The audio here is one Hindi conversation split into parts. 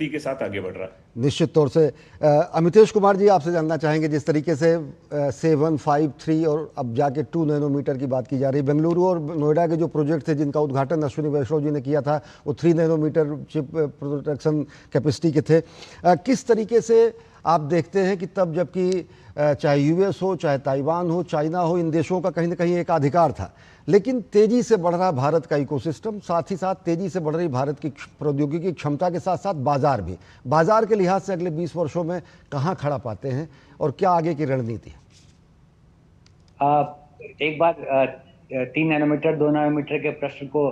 के साथ आगे बढ़ रहा है। निश्चित तौर से अमितेश कुमार जी, आपसे जानना चाहेंगे, जिस तरीके से 753 और अब जाके 2 नैनोमीटर की बात की जा रही है, बेंगलुरु और नोएडा के जो प्रोजेक्ट थे जिनका उद्घाटन अश्विनी वैष्णव जी ने किया था, वो 3 नैनोमीटर चिप प्रोडक्शन कैपेसिटी के थे। किस तरीके से आप देखते हैं कि तब जबकि चाहे यूएस हो, चाहे ताइवान हो, चाइना हो, इन देशों का कहीं ना कहीं एक अधिकार था, लेकिन तेजी से बढ़ रहा भारत का इकोसिस्टम, साथ ही साथ तेजी से बढ़ रही भारत की प्रौद्योगिकी क्षमता के साथ साथ बाजार भी, बाजार के लिहाज से अगले 20 वर्षों में कहाँ खड़ा पाते हैं और क्या आगे की रणनीति है? एक बार 3 नैनोमीटर 2 नैनोमीटर के प्रश्न को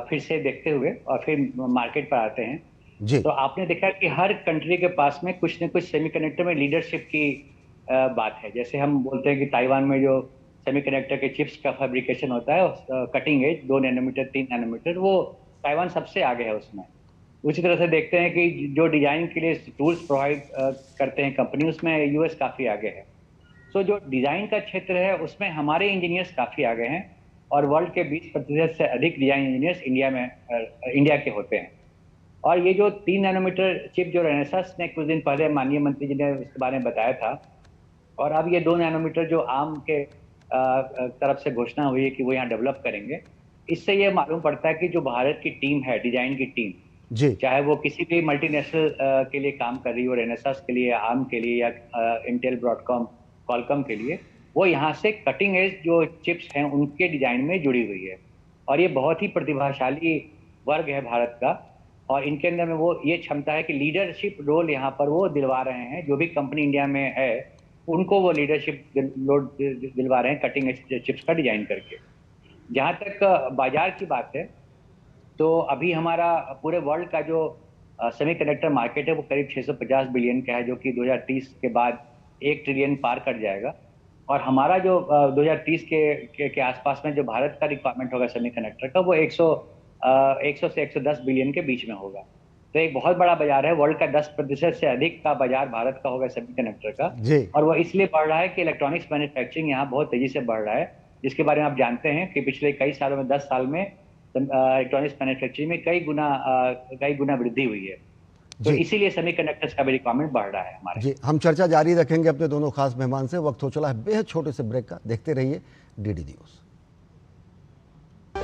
फिर से देखते हुए और फिर मार्केट पर आते हैं जी। तो आपने देखा कि हर कंट्री के पास में कुछ न कुछ सेमीकंडक्टर में लीडरशिप की बात है। जैसे हम बोलते हैं कि ताइवान में जो सेमीकंडक्टर के चिप्स का फैब्रिकेशन होता है कटिंग एज 2 नैनोमीटर 3 नैनोमीटर, वो ताइवान सबसे आगे है उसमें। उसी तरह से देखते हैं कि जो डिजाइन के लिए टूल्स प्रोवाइड करते हैं कंपनी, उसमें यूएस काफी आगे है। तो जो डिजाइन का क्षेत्र है उसमें हमारे इंजीनियर्स काफी आगे हैं और वर्ल्ड के 20% से अधिक डिजाइन इंजीनियर्स इंडिया के होते हैं। और ये जो 3 नैनोमीटर चिप जो रेनेसास ने कुछ दिन पहले माननीय मंत्री जी ने इसके बारे में बताया था, और अब ये 2 नैनोमीटर जो आर्म के तरफ से घोषणा हुई है कि वो यहाँ डेवलप करेंगे, इससे ये मालूम पड़ता है कि जो भारत की टीम है, डिजाइन की टीम, जी, चाहे वो किसी भी मल्टीनेशनल के लिए काम कर रही हो, रेनेसास के लिए, आर्म के लिए, या इंटेल, ब्रॉडकॉम, कॉलकॉम के लिए, वो यहाँ से कटिंग एज जो चिप्स हैं उनके डिजाइन में जुड़ी हुई है। और ये बहुत ही प्रतिभाशाली वर्ग है भारत का, और इनके अंदर में वो ये क्षमता है कि लीडरशिप रोल यहाँ पर वो दिलवा रहे हैं। जो भी कंपनी इंडिया में है उनको वो लीडरशिप दिलवा रहे हैं कटिंग एज चिप्स का डिजाइन करके। जहाँ तक बाजार की बात है, तो अभी हमारा पूरे वर्ल्ड का जो सेमीकंडक्टर मार्केट है वो करीब 650 बिलियन का है, जो कि 2030 के बाद 1 ट्रिलियन पार कर जाएगा। और हमारा जो 2030 के आसपास में जो भारत का रिक्वायरमेंट होगा सेमीकंडक्टर का, वो 100 से 110 बिलियन के बीच में होगा। तो एक बहुत बड़ा बाजार है, वर्ल्ड का 10% से अधिक का बाजार भारत का होगा सेमीकंडक्टर का। जी। और वो इसलिए बढ़ रहा है कि इलेक्ट्रॉनिक्स मैन्युफैक्चरिंग यहाँ बहुत तेजी से बढ़ रहा है, जिसके बारे में आप जानते हैं कि पिछले कई सालों में, 10 साल में इलेक्ट्रॉनिक्स मैन्युफैक्चरिंग में कई गुना वृद्धि हुई है। तो इसीलिए सेमीकंडक्टर्स का भी रिक्वायरमेंट बढ़ रहा है हमारे। जी, हम चर्चा जारी रखेंगे अपने दोनों खास मेहमान से। वक्त हो चला है बेहद छोटे से ब्रेक का। देखते रहिए डीडी न्यूज़।